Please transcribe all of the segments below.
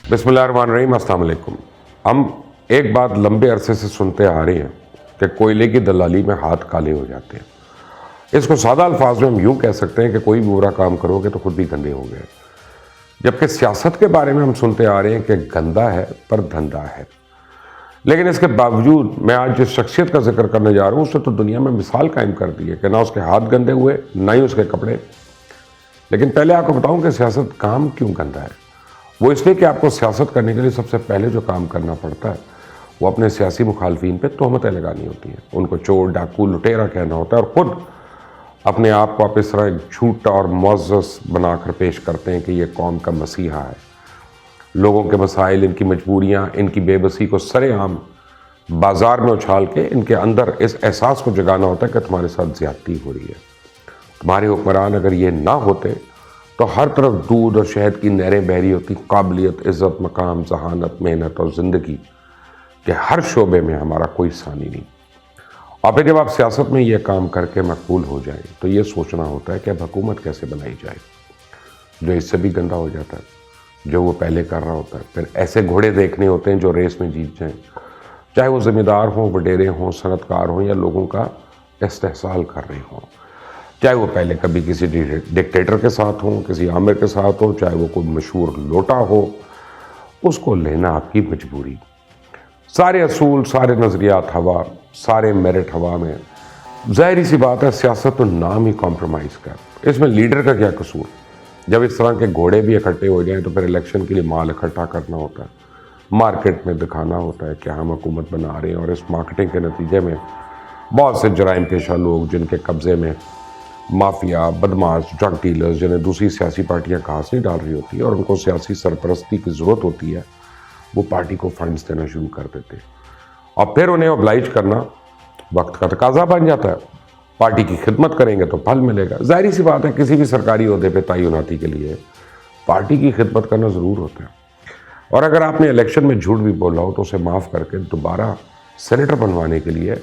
बिस्मिल्लाहिर्रहमानिर्रहीम, अस्सलाम वालेकुम। हम एक बात लंबे अरसे से सुनते आ रहे हैं कि कोयले की दलाली में हाथ काले हो जाते हैं। इसको सादा अल्फाज में हम यूँ कह सकते हैं कि कोई भी बुरा काम करोगे तो खुद भी गंदे हो गए। जबकि सियासत के बारे में हम सुनते आ रहे हैं कि गंदा है पर धंधा है। लेकिन इसके बावजूद मैं आज जिस शख्सियत का जिक्र करने जा रहा हूँ उसने तो दुनिया में मिसाल कायम कर दी है कि ना उसके हाथ गंदे हुए ना ही उसके कपड़े। लेकिन पहले आपको बताऊं कि सियासत काम क्यों गंदा है। वो इसलिए कि आपको सियासत करने के लिए सबसे पहले जो काम करना पड़ता है वो अपने सियासी मुखालफिन पे तोहमतें लगानी होती हैं, उनको चोर, डाकू, लुटेरा कहना होता है और ख़ुद अपने आप को आप इस तरह झूठा और मुअज़्ज़ज़ बनाकर पेश करते हैं कि ये कौम का मसीहा है। लोगों के मसाइल, इनकी मजबूरियाँ, इनकी बेबसी को सरेआम बाज़ार में उछाल के इनके अंदर इस एहसास को जगाना होता है कि तुम्हारे साथ ज़्यादती हो रही है। तुम्हारे हुक्मरान अगर ये ना होते तो हर तरफ दूध और शहद की नहरें बहरी होती, काबिलियत, इज़्ज़त, मकाम, जहानत, मेहनत और ज़िंदगी के हर शोबे में हमारा कोई सानी नहीं। और फिर जब आप सियासत में ये काम करके मकबूल हो जाए तो ये सोचना होता है कि अब हुकूमत कैसे बनाई जाए, जो इससे भी गंदा हो जाता है जो वो पहले कर रहा होता है। फिर ऐसे घोड़े देखने होते हैं जो रेस में जीत जाएं, चाहे वो ज़िम्मेदार हों, वडेरे हों, सनतकार हों या लोगों का इस्तेहसाल कर रहे हों, चाहे वो पहले कभी किसी डिक्टेटर के साथ हो, किसी आमिर के साथ हो, चाहे वो कोई मशहूर लोटा हो, उसको लेना आपकी मजबूरी। सारे असूल, सारे नज़रियात हवा, सारे मेरिट हवा में। ज़ाहिर सी बात है सियासत तो नाम ही कॉम्प्रोमाइज़ का, इसमें लीडर का क्या कसूर। जब इस तरह के घोड़े भी इकट्ठे हो जाएं तो फिर इलेक्शन के लिए माल इकट्ठा करना होता है, मार्केट में दिखाना होता है कि हम हुकूमत बना रहे हैं, और इस मार्केटिंग के नतीजे में बहुत से जराइम पेशा लोग जिनके कब्ज़े में माफिया, बदमाश, ड्रग डीलर्स, जिन्हें दूसरी सियासी पार्टियां घास नहीं डाल रही होती और उनको सियासी सरपरस्ती की ज़रूरत होती है, वो पार्टी को फंड्स देना शुरू कर देते और फिर उन्हें ऑब्लाइज करना वक्त का तकाजा बन जाता है। पार्टी की खिदमत करेंगे तो फल मिलेगा। ज़ाहिर सी बात है किसी भी सरकारी ओहदे पे तयनाती के लिए पार्टी की खिदमत करना ज़रूर होता है, और अगर आपने इलेक्शन में झूठ भी बोला हो तो उसे माफ़ करके दोबारा सेनेटर बनवाने के लिए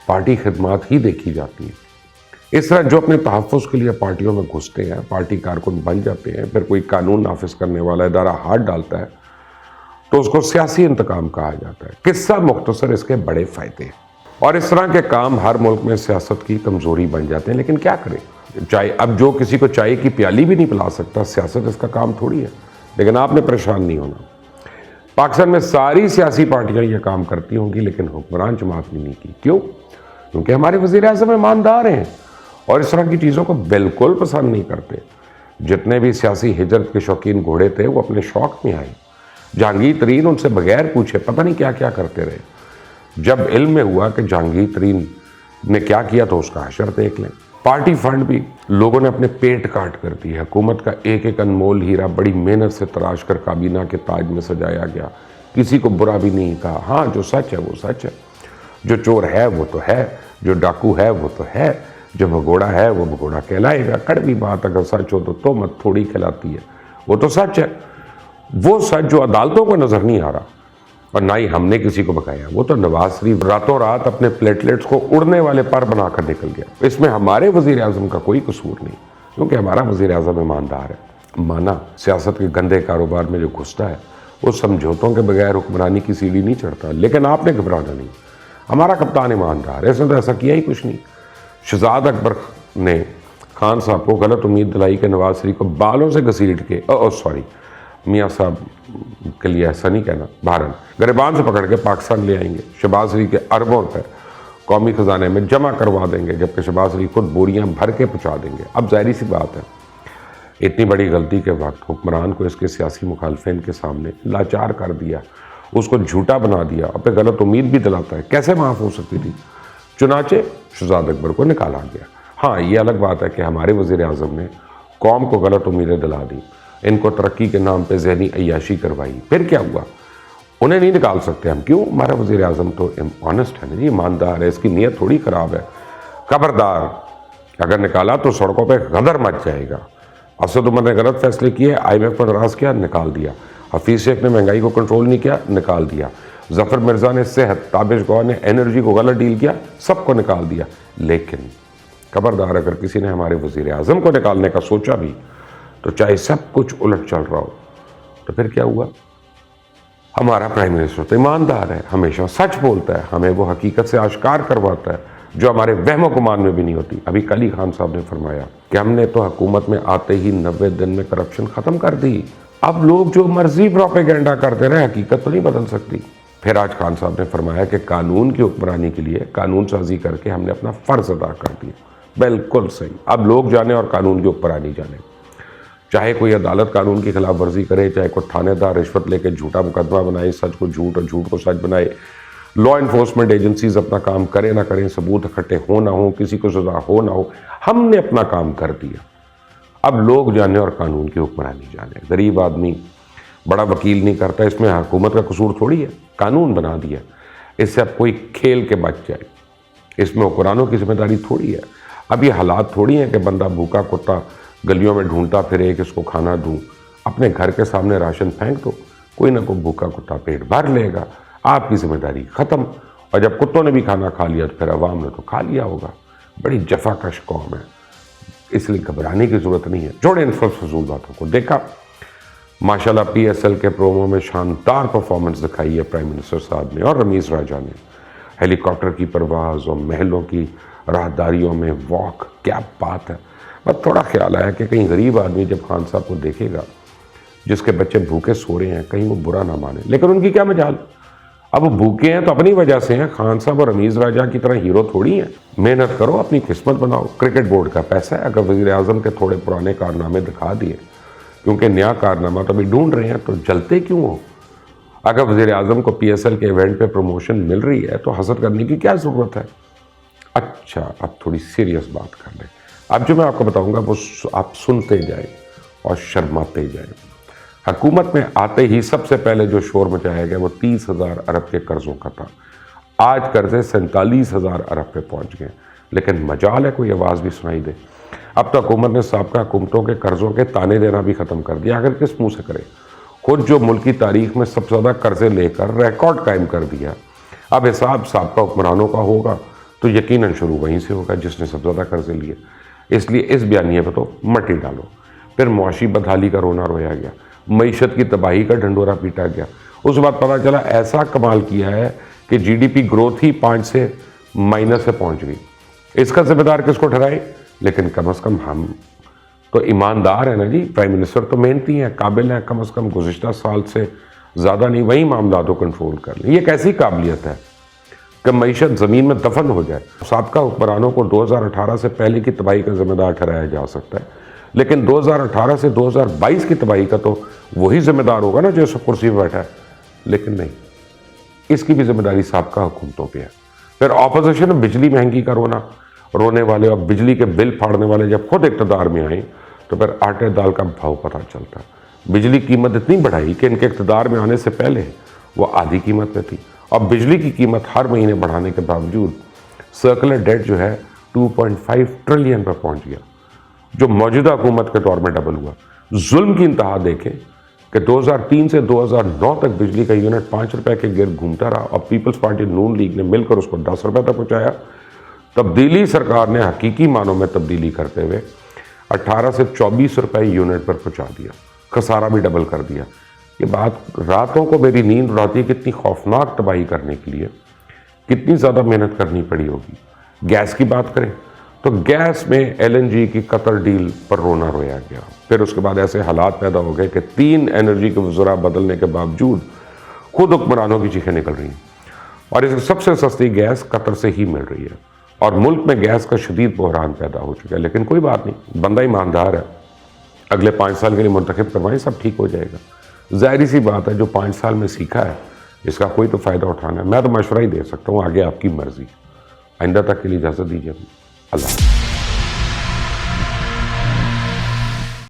पार्टी खिदमत ही देखी जाती है। इस तरह जो अपने तहफ़्फ़ुज़ के लिए पार्टियों में घुसते हैं, पार्टी कारकुन बन जाते हैं, फिर कोई कानून नाफिज करने वाला इदारा हाथ डालता है तो उसको सियासी इंतकाम कहा जाता है। किस्सा मुख्तसर, इसके बड़े फ़ायदे और इस तरह के काम हर मुल्क में सियासत की कमज़ोरी बन जाते हैं। लेकिन क्या करें, चाय अब जो किसी को चाय की प्याली भी नहीं पिला सकता, सियासत इसका काम थोड़ी है। लेकिन आपने परेशान नहीं होना। पाकिस्तान में सारी सियासी पार्टियाँ ये काम करती होंगी लेकिन हुक्मरान जमात ने नहीं की। क्यों? क्योंकि हमारे वज़ीर-ए-आज़म ईमानदार हैं और इस तरह की चीज़ों को बिल्कुल पसंद नहीं करते। जितने भी सियासी हिजरत के शौकीन घोड़े थे वो अपने शौक़ में आए। जहांगीर तरीन उनसे बगैर पूछे पता नहीं क्या क्या करते रहे। जब इल्म में हुआ कि जहांगीर तरीन ने क्या किया तो उसका हशर देख लें। पार्टी फंड भी लोगों ने अपने पेट काट कर दिए। हुकूमत का एक एक अनमोल हीरा बड़ी मेहनत से तराश कर काबीना के ताज में सजाया गया। किसी को बुरा भी नहीं कहा। हाँ, जो सच है वो सच है, जो चोर है वो तो है, जो डाकू है वो तो है, जो भगोड़ा है वो भगोड़ा कहलाएगा। कड़वी बात अगर सच हो तो मत थोड़ी कहलाती है, वो तो सच है। वो सच जो अदालतों को नज़र नहीं आ रहा और ना ही हमने किसी को बकाया, वो तो नवाज शरीफ रातों रात अपने प्लेटलेट्स को उड़ने वाले पर बनाकर निकल गया। इसमें हमारे वज़ीर आज़म का कोई कसूर नहीं, क्योंकि हमारा वज़ीर आज़म ईमानदार है। माना सियासत के गंदे कारोबार में जो घुसता है वो समझौतों के बगैर हुक्मरानी की सीढ़ी नहीं चढ़ता। लेकिन आपने घबराना नहीं, हमारा कप्तान ईमानदार है, इसने तो ऐसा किया ही कुछ नहीं। शहजाद अकबर ने खान साहब को गलत उम्मीद दिलाई कि नवाज शरीफ को बालों से घसीट के सॉरी मियाँ साहब के लिए ऐसा नहीं कहना, बहरहाल गिरबान से पकड़ के पाकिस्तान ले आएंगे। शहबाज शरीफ के अरबों रुपए कौमी ख़जाने में जमा करवा देंगे, जबकि शहबाज शरीफ खुद बोरियां भर के पहुँचा देंगे। अब ज़ाहिर सी बात है इतनी बड़ी गलती के वक्त हुक्मरान को इसके सियासी मुखालफिन के सामने लाचार कर दिया, उसको झूठा बना दिया और फिर गलत उम्मीद भी दिलाता है। कैसे माफ़ हो सकती थी? चुनाचे शहजाद अकबर को निकाला गया। हाँ, ये अलग बात है कि हमारे वज़ीर आज़म ने कौम को गलत उम्मीदें दिला दी, इनको तरक्की के नाम पे ज़हनी अय्याशी करवाई। फिर क्या हुआ? उन्हें नहीं निकाल सकते हम। क्यों? हमारा वज़ीर आज़म तो ऑनेस्ट है ना जी, ईमानदार है, इसकी नीयत थोड़ी ख़राब है। खबरदार, अगर निकाला तो सड़कों पे गदर मच जाएगा। असद उमर ने गलत फैसले किए, IMF पर नाराज़ किया, निकाल दिया। हफीज़ शेख ने महंगाई को कंट्रोल नहीं किया, निकाल दिया। ज़फ़र मिर्ज़ा ने सेहत, ताबिश गौहर ने एनर्जी को गलत डील किया, सबको निकाल दिया। लेकिन खबरदार, अगर किसी ने हमारे वज़ीर आज़म को निकालने का सोचा भी तो चाहे सब कुछ उलट चल रहा हो, तो फिर क्या हुआ? ہمارا پرائم منسٹر تو ایماندار ہے، ہمیشہ سچ بولتا ہے، ہمیں وہ حقیقت سے آشکار کرواتا ہے جو ہمارے وہم و گمان میں بھی نہیں ہوتی۔ ابھی کل ہی خان صاحب نے فرمایا کہ ہم نے تو حکومت میں آتے ہی 90 دن میں کرپشن ختم کر دی۔ اب لوگ جو مرضی پروپیگنڈا کرتے رہے، حقیقت تو نہیں بدل سکتی۔ پھر آج خان صاحب نے فرمایا کہ قانون کی حکمرانی کے لیے قانون سازی کر کے ہم نے اپنا فرض ادا کر دیا۔ بالکل صحیح، اب لوگ جانے اور قانون کی حکمرانی جانے۔ چاہے کوئی عدالت قانون کی خلاف ورزی کرے، چاہے کوئی تھانے دار رشوت لے کے جھوٹا مقدمہ بنائے، سچ کو جھوٹ اور جھوٹ کو سچ بنائے، لا انفورسمنٹ ایجنسیز اپنا کام کرے نہ کریں، ثبوت اکٹھے ہو نہ ہو، کسی کو سزا ہو نہ ہو، ہم نے اپنا کام کر دیا۔ اب لوگ جانے اور قانون کی حکمرانی جانے۔ غریب آدمی بڑا وکیل نہیں کرتا، اس میں حکومت کا قصور تھوڑی ہے، قانون بنا دیا، اس سے اب کوئی کھیل کے بچ جائے، اس میں حکمرانوں کی ذمہ داری تھوڑی ہے۔ اب یہ حالات تھوڑی ہیں کہ بندہ بھوکا کتا گلیوں میں ڈھونڈتا پھرے کہ اس کو کھانا دوں۔ اپنے گھر کے سامنے راشن پھینک دو، کوئی نہ کوئی بھوکا کتا پیٹ بھر لے گا، آپ کی ذمہ داری ختم۔ اور جب کتوں نے بھی کھانا کھا لیا تو پھر عوام نے تو کھا لیا ہوگا۔ بڑی جفا کش قوم ہے، اس لیے گھبرانے کی ضرورت نہیں ہے۔ چھوڑیں ان فضول باتوں کو۔ دیکھا ماشاءاللہ پی ایس ایل کے پرومو میں شاندار پرفارمنس دکھائی ہے پرائم منسٹر صاحب نے اور رمیز راجہ نے۔ ہیلی کاپٹر کی پرواز اور محلوں کی راہداریوں میں واک، کیا بات ہے۔ بس تھوڑا خیال آیا کہ کہیں غریب آدمی جب خان صاحب کو دیکھے گا جس کے بچے بھوکے سو رہے ہیں، کہیں وہ برا نہ مانے، لیکن ان کی کیا مجال، اب وہ بھوکے ہیں تو اپنی وجہ سے ہیں۔ خان صاحب اور رمیز راجہ کی طرح ہیرو تھوڑی ہیں۔ محنت کرو، اپنی قسمت بناؤ، کرکٹ بورڈ کا پیسہ ہے۔ اگر وزیر اعظم کے تھوڑے پرانے کارنامے دکھا دیے، کیونکہ نیا کارنامہ تو ابھی ڈھونڈ رہے ہیں، تو جلتے کیوں ہو؟ اگر وزیر اعظم کو پی ایس ایل کے ایونٹ پہ پروموشن مل رہی ہے تو حسد کرنے کی کیا ضرورت ہے؟ اچھا، اب تھوڑی سیریس بات کر لیں۔ اب جو میں آپ کو بتاؤں گا وہ آپ سنتے جائیں اور شرماتے جائیں۔ حکومت میں آتے ہی سب سے پہلے جو شور مچایا گیا وہ 30,000 ارب کے قرضوں کا تھا۔ آج قرضے 47,000 ارب پہ پہنچ گئے، لیکن مجال ہے کوئی آواز بھی سنائی دے؟ اب تو حکومت نے سابقہ حکومتوں کے قرضوں کے تانے دینا بھی ختم کر دیا۔ اگر کس منہ سے کرے؟ خود جو ملک کی تاریخ میں سب سے زیادہ قرضے لے کر ریکارڈ قائم کر دیا، اب حساب سابقہ حکمرانوں کا ہوگا تو یقیناً شروع وہیں سے ہوگا جس نے سب سے زیادہ قرضے لیے۔ اس لیے اس بیانیے پہ تو مٹی ڈالو۔ پھر معاشی بدحالی کا رونا رویا گیا، معیشت کی تباہی کا ڈھنڈورا پیٹا گیا۔ اس کے بعد پتہ چلا ایسا کمال کیا ہے کہ جی ڈی پی گروتھ ہی 5 سے مائنس سے پہنچ گئی۔ اس کا ذمہ دار کس کو ٹھہرائے؟ لیکن کم از کم ہم تو ایماندار ہیں نا جی، پرائم منسٹر تو محنتی ہیں، قابل ہیں، کم از کم گزشتہ سال سے زیادہ نہیں وہی معاملات کو کنٹرول کر لیں۔ یہ کیسی قابلیت ہے کہ معیشت زمین میں دفن ہو جائے؟ سابقہ حکمرانوں کو 2018 سے پہلے کی تباہی کا ذمہ دار ٹھہرایا جا سکتا ہے، لیکن 2018 سے 2022 کی تباہی کا تو وہی ذمہ دار ہوگا نا جو اس کرسی پہ بیٹھا ہے۔ لیکن نہیں، اس کی بھی ذمہ داری سابقہ حکومتوں پہ ہے۔ پھر اپوزیشن بجلی مہنگی کا رونے والے اور بجلی کے بل پھاڑنے والے جب خود اقتدار میں آئیں تو پھر آٹے دال کا بھاؤ پتہ چلتا ہے۔ بجلی قیمت اتنی بڑھائی کہ ان کے اقتدار میں آنے سے پہلے وہ آدھی قیمت میں تھی، اور بجلی کی قیمت ہر مہینے بڑھانے کے باوجود سرکولر ڈیٹ جو ہے 2.5 ٹریلین پر پہنچ گیا، جو موجودہ حکومت کے دور میں ڈبل ہوا۔ ظلم کی انتہا دیکھیں کہ 2003 سے 2009 تک بجلی کا یونٹ 5 روپے کے گرد گھومتا رہا، اور پیپلز پارٹی نون لیگ نے مل کر اس کو 10 روپے تک پہنچایا۔ تبدیلی سرکار نے حقیقی معنوں میں تبدیلی کرتے ہوئے 18 سے 24 روپے یونٹ پر پہنچا دیا، خسارہ بھی ڈبل کر دیا۔ یہ بات راتوں کو میری نیند اڑاتی ہے، کتنی خوفناک تباہی کرنے کے لیے کتنی زیادہ محنت کرنی پڑی ہوگی۔ گیس کی بات کریں تو گیس میں LNG کی قطر ڈیل پر رونا رویا گیا۔ پھر اس کے بعد ایسے حالات پیدا ہو گئے کہ 3 انرجی کے وزراء بدلنے کے باوجود خود حکمرانوں کی چیخیں نکل رہی ہیں، اور اس سب سے سستی گیس قطر سے ہی مل رہی ہے، اور ملک میں گیس کا شدید بحران پیدا ہو چکا ہے۔ لیکن کوئی بات نہیں، بندہ ایماندار ہے، اگلے 5 سال کے لیے منتخب کروائیں، سب ٹھیک ہو جائے گا۔ ظاہری سی بات ہے، جو 5 سال میں سیکھا ہے اس کا کوئی تو فائدہ اٹھانا ہے۔ میں تو مشورہ ہی دے سکتا ہوں، آگے آپ کی مرضی۔ آئندہ تک کے لیے اجازت دیجیے، اللہ حافظ۔